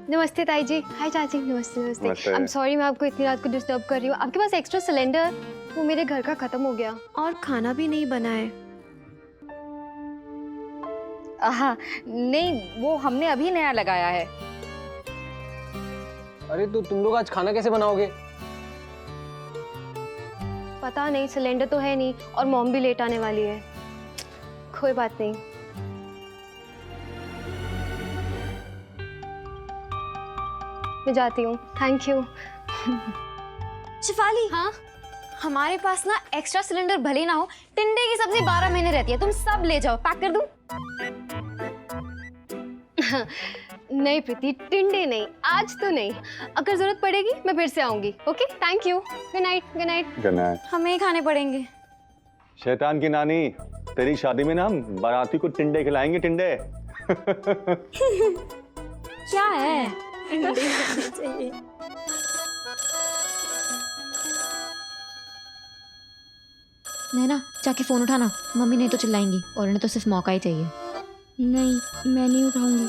नमस्ते ताई जी। हाय चाची। नमस्ते नमस्ते। आई एम सॉरी मैं आपको इतनी रात को डिस्टर्ब कर रही हूँ। आपके पास एक्स्ट्रा सिलेंडर? वो मेरे घर का खत्म हो गया और खाना भी नहीं बना है। हाँ नहीं, वो हमने अभी नया लगाया है। अरे तो तुम लोग आज खाना कैसे बनाओगे? पता नहीं, सिलेंडर तो है नहीं और मॉम भी लेट आने वाली है। कोई बात नहीं। मैं जाती हूँ। Thank you. शिफाली, हाँ हमारे पास ना एक्स्ट्रा सिलेंडर भले ही ना हो, टिंडे की सब्जी 12 महीने रहती है, तुम सब ले जाओ। पैक कर दूं? नहीं प्रीति, टिंडे नहीं, आज तो नहीं। अगर जरूरत पड़ेगी मैं फिर से आऊंगी। Okay, thank you. Good night. Good night. Good night. हमें ही खाने पड़ेंगे। शैतान की नानी, तेरी शादी में ना हम बाराती को टिंडे खिलाएंगे। टिंडे क्या है? नैना, जाके फोन उठाना, मम्मी नहीं तो चिल्लाएंगी और उन्हें तो सिर्फ मौका ही चाहिए। नहीं, मैं नहीं उठाऊंगी,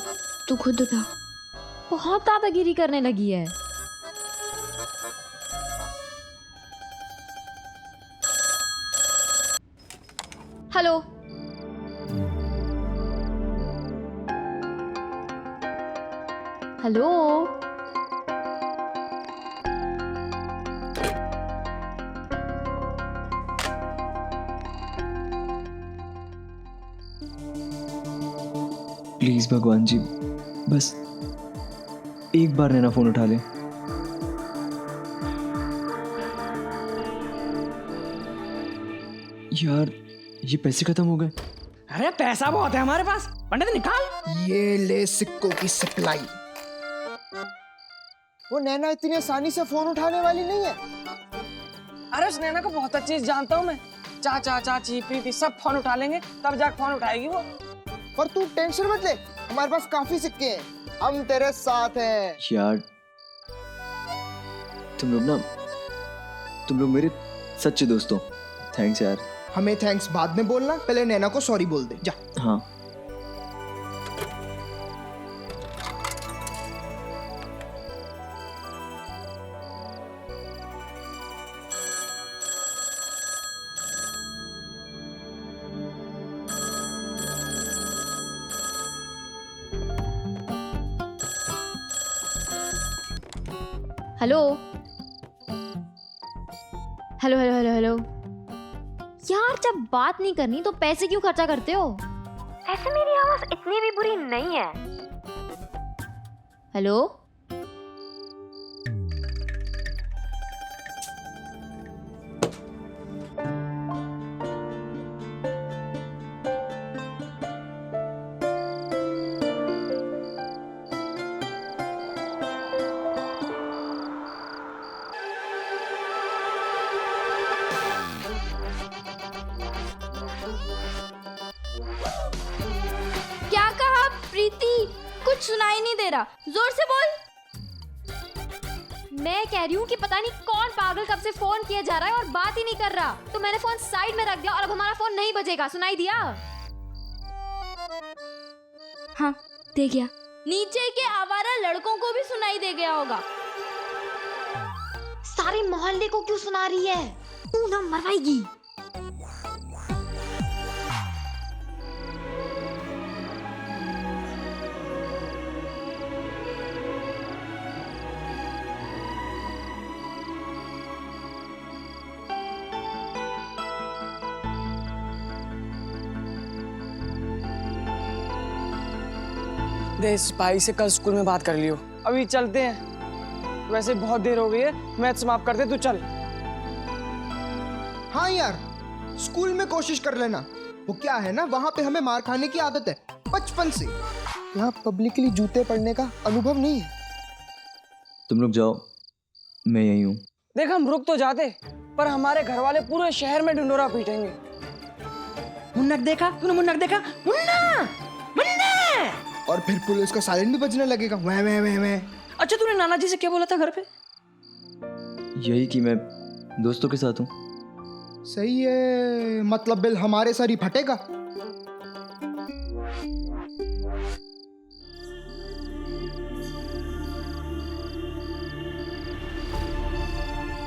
तू खुद उठा। बहुत दादागिरी करने लगी है। हेलो, हेलो, प्लीज भगवान जी, बस एक बार नैना फोन उठा ले। यार ये पैसे खत्म हो गए। अरे पैसा बहुत है हमारे पास, पंडित निकाल। ये ले सिक्कों की सप्लाई। वो नैना इतनी आसानी से फोन उठाने वाली नहीं है। अरे उस नैना को बहुत अच्छे से जानता हूँ मैं। चाचा चाची प्रीति सब फोन उठा लेंगे, तब जाकर फोन उठाएगी वो। पर तू टेंशन मत ले, हमारे पास काफी सिक्के हैं, हम तेरे साथ हैं। यार तुम लोग मेरे सच्चे दोस्त हो। थैंक्स यार। हमें थैंक्स बाद में बोलना, पहले नैना को सॉरी बोल दे जा। हाँ hello, hello, hello, hello, hello. यार जब बात नहीं करनी तो पैसे क्यों खर्चा करते हो? ऐसे मेरी आवाज इतनी भी बुरी नहीं है। हेलो, क्या कहा प्रीति? कुछ सुनाई नहीं दे रहा, जोर से बोल। मैं कह रही हूँ कि पता नहीं कौन पागल कब से फोन किया जा रहा है और बात ही नहीं कर रहा। तो मैंने फोन साइड में रख दिया और अब हमारा फोन नहीं बजेगा। सुनाई दिया? हाँ, दे गया। नीचे के आवारा लड़कों को भी सुनाई दे गया होगा। सारे मोहल्ले को क्यों सुना रही है? तू ना मरवाएगी। दे इस भाई से कल स्कूल में बात कर लियो। अभी चलते हैं, वैसे बहुत देर हो गई है, मैथ समाप्त कर दे, तू चल। हाँ यार, स्कूल में कोशिश कर लेना। वो क्या है ना, वहाँ पे हमें मार खाने की आदत है बचपन से। यहाँ पब्लिकली जूते पड़ने का अनुभव नहीं है। तुम लोग जाओ, मैं यहीं हूँ। देख हम रुक तो जाते, पर हमारे घर वाले पूरे शहर में ढिंडोरा पीटेंगे। मुन्नक देखा तूने? मुन्नक देखा? मुन्ना, मुन्ना। और फिर पुलिस का सायरन भी बजने लगेगा। वह वह वह वह। अच्छा तूने नाना जी से क्या बोला था घर पे? यही कि मैं दोस्तों के साथ हूँ। सही है, मतलब बिल हमारे सर ही फटेगा।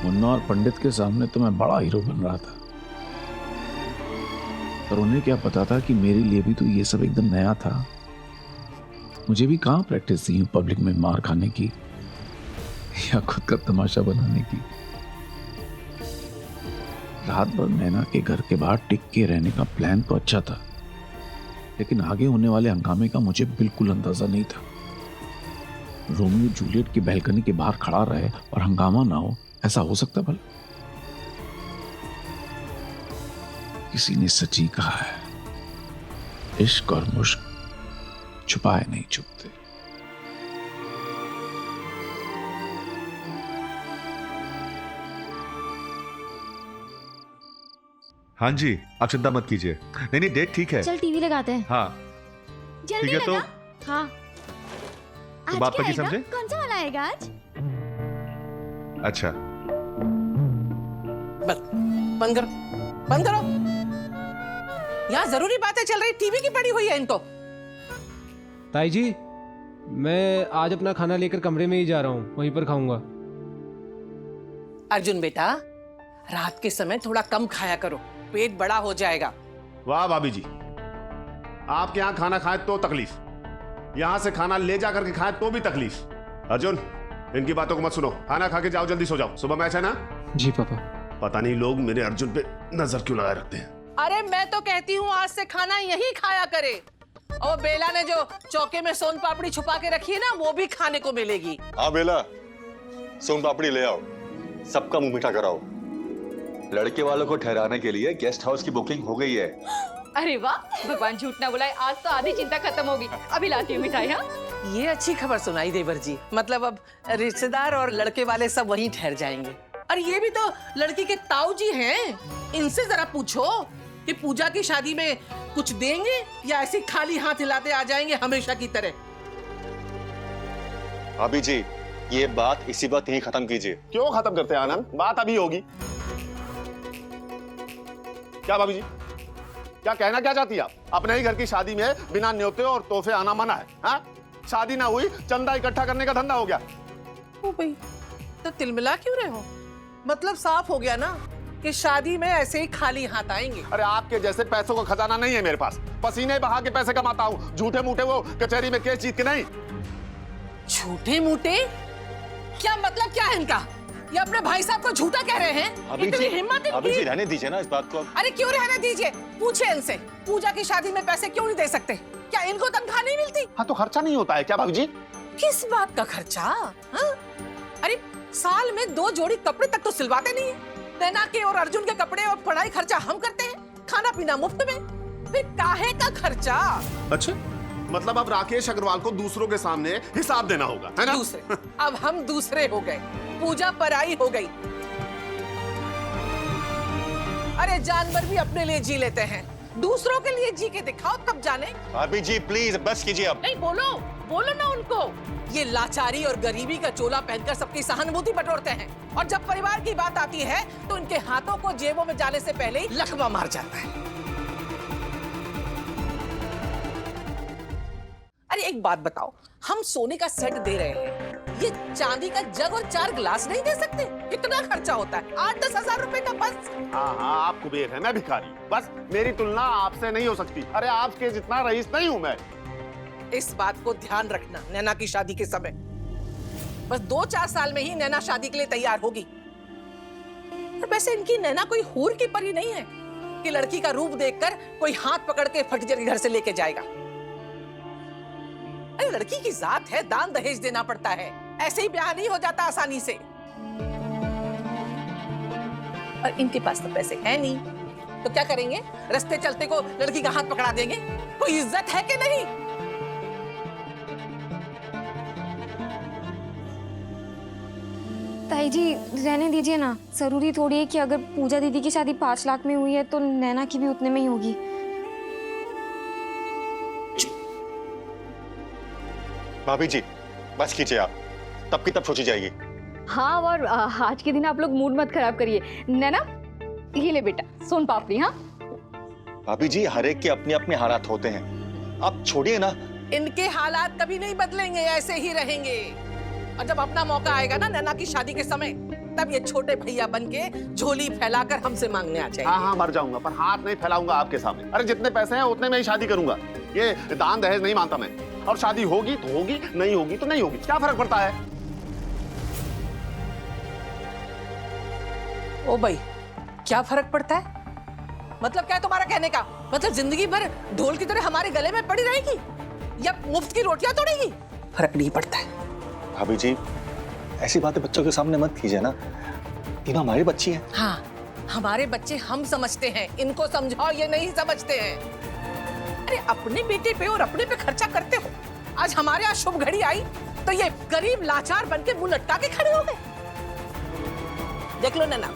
मुन्ना और पंडित के सामने तो मैं बड़ा हीरो बन रहा था, पर उन्हें क्या पता था कि मेरे लिए भी तो ये सब एकदम नया था। मुझे भी कहाँ प्रैक्टिस थी पब्लिक में मार खाने की या खुद का तमाशा बनाने की। रात भर नैना के घर के बाहर टिक के रहने का प्लान तो अच्छा था, लेकिन आगे होने वाले हंगामे का मुझे बिल्कुल अंदाजा नहीं था। रोमियो जूलियट की बैल्कनी के बाहर खड़ा रहे और हंगामा ना हो, ऐसा हो सकता भला? किसी ने सच ही कहा है, इश्क और मुश्क छुपाए नहीं छुपते। हाँ जी, आप चिंता मत कीजिए। नहीं नहीं, डेट ठीक है। चल टीवी लगाते हैं। हाँ ठीक है। तो हाँ बात पर की समझे? कौन सा वाला आएगा आज? अच्छा बंद करो, बंद करो। यहाँ जरूरी बातें चल रही, टीवी की पड़ी हुई है इनको। ताई जी, मैं आज अपना खाना लेकर कमरे में ही जा रहा हूँ, वहीं पर खाऊंगा। अर्जुन बेटा, रात के समय थोड़ा कम खाया करो, पेट बड़ा हो जाएगा। वाह भाभी जी, आपके यहाँ खाना खाए तो तकलीफ, यहाँ से खाना ले जा करके खाए तो भी तकलीफ। अर्जुन, इनकी बातों को मत सुनो, खाना खा के जाओ, जल्दी सो जाओ, सुबह मैच है ना? जी पापा। पता नहीं लोग मेरे अर्जुन पे नजर क्यों लगाए रखते हैं। अरे मैं तो कहती हूँ आज से खाना यही खाया करे, और बेला ने जो चौके में सोन पापड़ी छुपा के रखी है ना, वो भी खाने को मिलेगी। हाँ बेला, सोन पापड़ी ले आओ, सबका मुंह मीठा कराओ। लड़के वालों को ठहराने के लिए गेस्ट हाउस की बुकिंग हो गई है। अरे वाह, भगवान झूठ ना बुलाए, आज तो आधी चिंता खत्म होगी। अभी लाती हूँ मिठाई। हाँ, ये अच्छी खबर सुनाई देवर जी, मतलब अब रिश्तेदार और लड़के वाले सब वहीं ठहर जाएंगे। और ये भी तो लड़की के ताऊ जी हैं, इनसे जरा पूछो कि पूजा की शादी में कुछ देंगे या ऐसे खाली हाथ हिलाते आ जाएंगे हमेशा की तरह। भाभी जी, ये बात इसी बात यहीं खत्म कीजिए। क्यों खत्म करते हैं आनंद, बात अभी होगी। क्या भाभी जी, क्या कहना क्या चाहती है आप? अपने ही घर की शादी में बिना न्योते और तोहफे आना मना है? हाँ? शादी ना हुई, चंदा इकट्ठा करने का धंधा हो गया। ओ भाई, तो तिलमिला क्यों रहे हो? मतलब साफ हो गया ना कि शादी में ऐसे ही खाली हाथ आएंगे। अरे आपके जैसे पैसों का खजाना नहीं है मेरे पास, पसीने बहा के पैसे कमाता हूँ, झूठे मूठे वो कचहरी में केस जीत के नहीं। झूठे मूठे? क्या मतलब क्या है इनका? ये अपने भाई साहब को झूठा कह रहे हैं? इतनी हिम्मत अभी इनकी? रहने दीजिए ना इस बात को। अरे क्यों रहने दीजिए, पूछे इनसे, पूजा की शादी में पैसे क्यों नहीं दे सकते? क्या इनको तनख्वाह नहीं मिलती? हाँ तो खर्चा नहीं होता है क्या भाभी जी? किस बात का खर्चा? हाँ? अरे साल में 2 जोड़ी कपड़े तक तो सिलवाते नहीं है। नैना के और अर्जुन के कपड़े और पढ़ाई खर्चा हम करते हैं, खाना पीना मुफ्त में, फिर काहे का खर्चा? अच्छा, मतलब अब राकेश अग्रवाल को दूसरों के सामने हिसाब देना होगा, है ना? दूसरे, अब हम दूसरे हो गए, पूजा पराई हो गई। अरे जानवर भी अपने लिए जी लेते हैं, दूसरों के लिए जी के दिखाओ तब जाने। भाभी जी प्लीज बस कीजिए अब। नहीं, बोलो बोलो ना उनको। ये लाचारी और गरीबी का चोला पहनकर सबकी सहानुभूति बटोरते हैं, और जब परिवार की बात आती है तो इनके हाथों को जेबों में जाने से पहले ही लकवा मार जाता है। अरे एक बात बताओ, हम सोने का सेट दे रहे हैं, ये चांदी का जग और 4 गिलास नहीं दे सकते? कितना खर्चा होता है? 8-10 हजार रुपए का बस। हाँ हाँ, आप कुबेर है, मैं भिखारी, बस मेरी तुलना आपसे नहीं हो सकती। अरे आपके जितना रईस नहीं हूँ मैं। इस बात को ध्यान रखना नैना की शादी के समय। बस 2-4 साल में ही नैना शादी के लिए तैयार होगी। और वैसे इनकी नैना कोई हूर की परी नहीं है कि लड़की का रूप देखकर कोई हाथ पकड़ के फटीचर के घर से लेके जाएगा। अरे लड़की की जात है, दान दहेज देना पड़ता है, ऐसे ही ब्याह नहीं हो जाता आसानी से। और इनके पास तो पैसे है नहीं, तो क्या करेंगे? रास्ते चलते को लड़की का हाथ पकड़ा देंगे? कोई इज्जत है कि नहीं? ताई जी रहने दीजिए ना, जरूरी थोड़ी है कि अगर पूजा दीदी की शादी 5 लाख में हुई है तो नैना की भी उतने में ही होगी। भाभी जी बस कीजिए आप, तब की तब सोची जाएगी। हाँ, और आज के दिन आप लोग मूड मत खराब करिए। नैना, ये ले बेटा सोन पापड़ी। हाँ भाभी जी, हर एक के अपने अपने हालात होते हैं, आप छोड़िए ना। इनके हालात कभी नहीं बदलेंगे, ऐसे ही रहेंगे। और जब अपना मौका आएगा ना नैना की शादी के समय, तब ये छोटे भैया बन के झोली फैलाकर हमसे मांगने आ जाए। हाँ हाँ मर जाऊंगा पर हाथ नहीं फैलाऊंगा आपके सामने। अरे जितने पैसे हैं उतने में ही शादी करूंगा। ये दान दहेज नहीं मानता मैं। और शादी होगी तो होगी, नहीं होगी तो नहीं होगी, क्या फर्क पड़ता है? ओ भाई, क्या फर्क पड़ता है? मतलब क्या है तुम्हारा कहने का? मतलब जिंदगी भर ढोल की तरह हमारे गले में पड़ी रहेगी या मुफ्त की रोटियां तोड़ेगी? फर्क नहीं पड़ता है। भाभी जी, ऐसी बातें बच्चों के सामने मत कीजिए ना। तीनों हमारी बच्ची हैं। हाँ, हमारे बच्चे हम समझते हैं, इनको समझाओ, ये नहीं समझते हैं। अरे अपने बेटे पे और अपने पे खर्चा करते हो। आज हमारे यहाँ शुभ घड़ी आई तो ये गरीब लाचार बन के मुंह लटका के खड़े हो गए। देख लो नैना,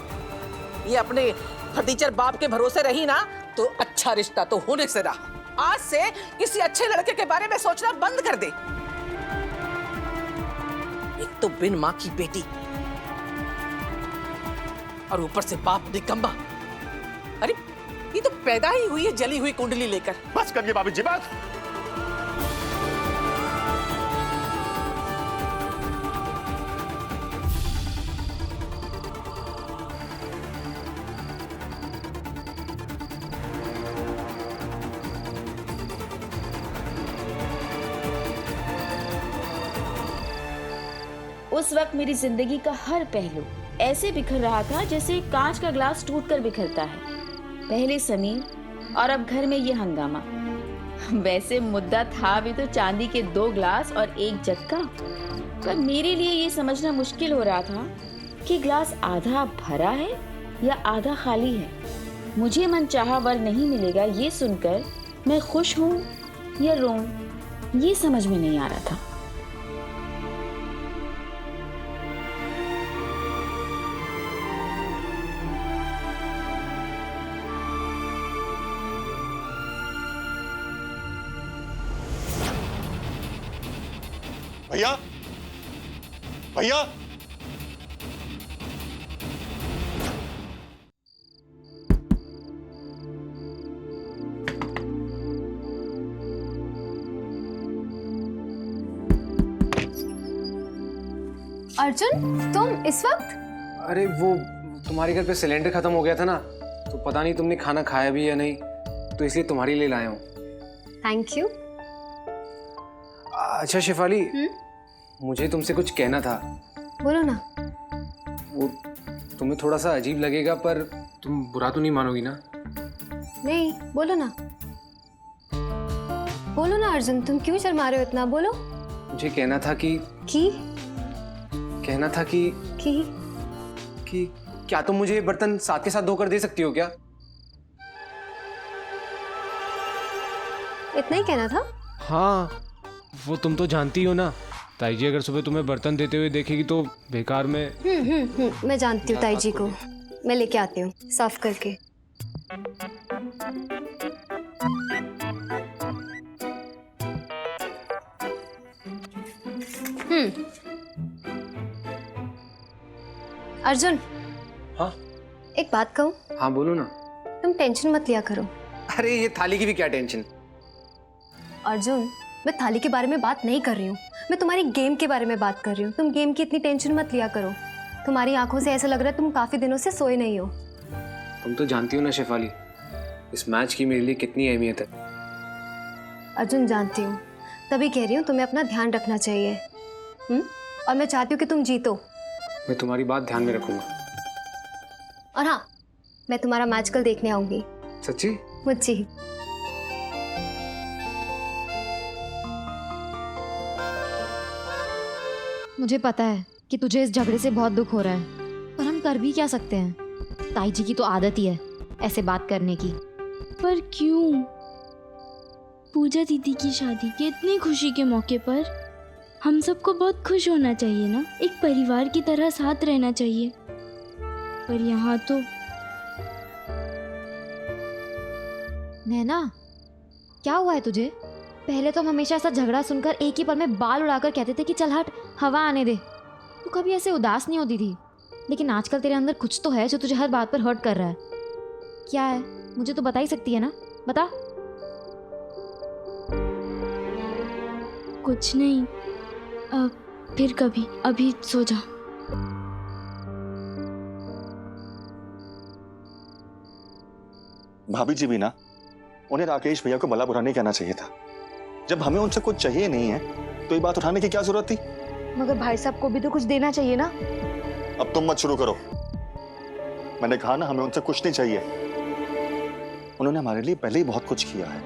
ये अपने फटीचर बाप के भरोसे रही ना तो अच्छा रिश्ता तो होने से रहा। आज से किसी अच्छे लड़के के बारे में सोचना बंद कर दे। एक तो बिन मां की बेटी और ऊपर से बाप निकम्मा। अरे ये तो पैदा ही हुई है जली हुई कुंडली लेकर। बस करिए भाभी जी, बस। उस वक्त मेरी जिंदगी का हर पहलू ऐसे बिखर रहा था जैसे कांच का ग्लास टूटकर बिखरता है। पहले समीर और अब घर में ये हंगामा। वैसे मुद्दा था भी तो चांदी के 2 ग्लास और 1 जग का, पर मेरे लिए ये समझना मुश्किल हो रहा था कि ग्लास आधा भरा है या आधा खाली है। मुझे मनचाहा वर नहीं मिलेगा ये सुनकर मैं खुश हूँ या रोऊं, ये समझ में नहीं आ रहा था। भैया, भैया, अर्जुन, तुम इस वक्त? अरे वो तुम्हारे घर पे सिलेंडर खत्म हो गया था ना, तो पता नहीं तुमने खाना खाया भी या नहीं, तो इसलिए तुम्हारे लिए लाया हूँ। Thank you. अच्छा शेफाली, मुझे तुमसे कुछ कहना था। बोलो ना। वो तुम्हें थोड़ा सा अजीब लगेगा पर तुम बुरा तो नहीं मानोगी ना? नहीं, बोलो ना। बोलो ना अर्जुन, तुम क्यों शर्मा रहे हो इतना? बोलो। मुझे कहना था कि कहना था कि क्या तुम मुझे बर्तन साथ के साथ धोकर दे सकती हो क्या? इतना ही कहना था? हाँ, वो तुम तो जानती हो ना, ताई जी अगर सुबह तुम्हें बर्तन देते हुए देखेगी तो बेकार में। मैं जानती हूँ ताई जी को। मैं लेके आती हूँ साफ करके। अर्जुन। हाँ? एक बात कहूँ? हाँ बोलो ना। तुम टेंशन मत लिया करो। अरे ये थाली की भी क्या टेंशन? अर्जुन, मैं थाली के बारे में बात नहीं कर रही हूँ, मैं तुम्हारी गेम के बारे में बात कर रही हूँ। तुम गेम की इतनी टेंशन मत लिया करो। तुम्हारी आंखों से ऐसा लग रहा है तुम काफी दिनों से सोए नहीं हो। तुम तो जानती हो ना शेफाली, इस मैच की मेरे लिए कितनी अहमियत है। अर्जुन जानती हूँ, तभी कह रही हूँ तुम्हें अपना ध्यान रखना चाहिए। और मैं चाहती हूँ कि तुम जीतो। मैं तुम्हारी बात ध्यान में रखूंगा। और हाँ, मैं तुम्हारा मैच कल देखने आऊंगी। सच्ची? मुझे। मुझे पता है कि तुझे इस झगड़े से बहुत दुख हो रहा है, पर हम कर भी क्या सकते हैं? ताई जी की तो आदत ही है ऐसे बात करने की। पर क्यों? पूजा दीदी की शादी के इतनी खुशी के मौके पर हम सबको बहुत खुश होना चाहिए ना, एक परिवार की तरह साथ रहना चाहिए। पर यहाँ तो नैना, क्या हुआ है तुझे? पहले तो हम हमेशा ऐसा झगड़ा सुनकर एक ही पल में बाल उड़ाकर कहते थे कि चल हट, हवा आने दे। तू कभी ऐसे उदास नहीं होती थी, लेकिन आजकल तेरे अंदर कुछ तो है जो तुझे हर बात पर हर्ट कर रहा है। क्या है? मुझे तो बता ही सकती है ना, बता। कुछ नहीं, फिर कभी, अभी सो जा। भाभी जी भी ना, उन्हें राकेश भैया को भला बुरा नहीं कहना चाहिए था। जब हमें उनसे कुछ चाहिए नहीं है तो ये बात उठाने की क्या जरूरत थी? मगर भाई साहब को भी तो कुछ देना चाहिए ना। अब तुम मत शुरू करो। मैंने कहा ना, हमें उनसे कुछ नहीं चाहिए। उन्होंने हमारे लिए पहले ही बहुत कुछ किया है,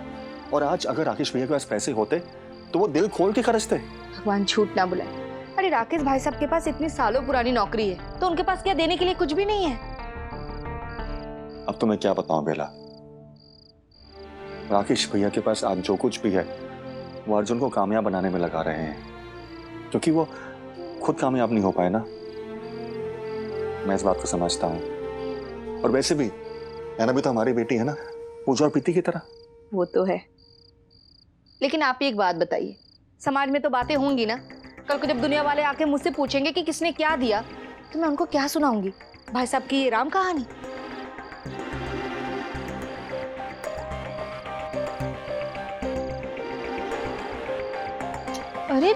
और आज अगर राकेश भैया के पास पैसे होते तो वो दिल खोल के खर्चते। भगवान झूठ ना बुलाए। अरे राकेश भाई साहब के पास इतनी सालों पुरानी नौकरी है, तो उनके पास क्या देने के लिए कुछ भी नहीं है। अब तुम्हें क्या बताऊं बेला, राकेश भैया के पास आज जो कुछ भी है वो अर्जुन को कामयाब बनाने में लगा रहे हैं, क्योंकि वो खुद कामयाब नहीं हो पाए ना। मैं इस बात को समझता हूं। और वैसे भी नैना भी तो हमारी बेटी है ना, पूजा और प्रीति की तरह। वो तो है, लेकिन आप ही एक बात बताइए, समाज में तो बातें होंगी ना। कल को जब दुनिया वाले आके मुझसे पूछेंगे कि किसने क्या दिया, तो मैं उनको क्या सुनाऊंगी? भाई साहब की ये राम कहानी? अरे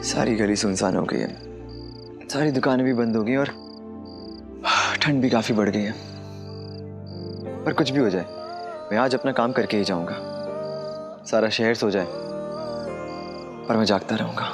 सारी गली सुनसान हो गई है, सारी दुकानें भी बंद हो गई और ठंड भी काफी बढ़ गई है। पर कुछ भी हो जाए, मैं आज अपना काम करके ही जाऊंगा। सारा शहर सो जाए पर मैं जागता रहूंगा।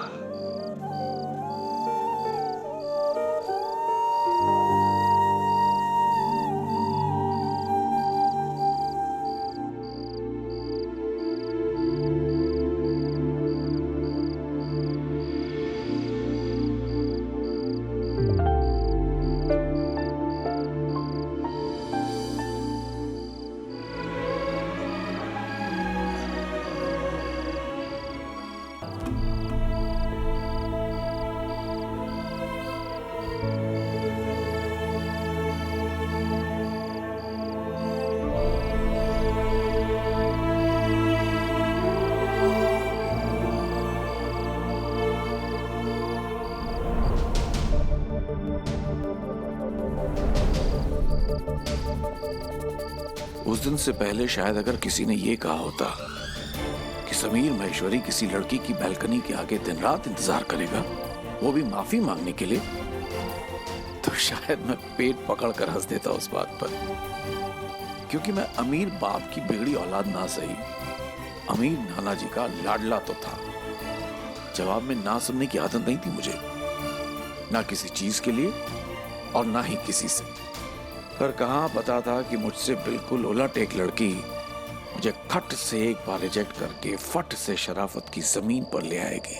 उस दिन से पहले शायद अगर किसी ने ये कहा होता कि समीर महेश्वरी किसी लड़की की बैल्कनी के आगे दिन रात इंतजार करेगा, वो भी माफी मांगने के लिए, तो शायद मैं पेट पकड़ कर हंस देता उस बात पर। क्योंकि मैं अमीर बाप की बिगड़ी औलाद ना सही, अमीर नाना जी का लाडला तो था। जवाब में ना सुनने की आदत नहीं थी मुझे, ना किसी चीज के लिए और ना ही किसी से। पर कहाँ पता था कि मुझसे बिल्कुल उलट एक लड़की मुझे खट से एक बार रिजेक्ट करके फट से शराफत की जमीन पर ले आएगी।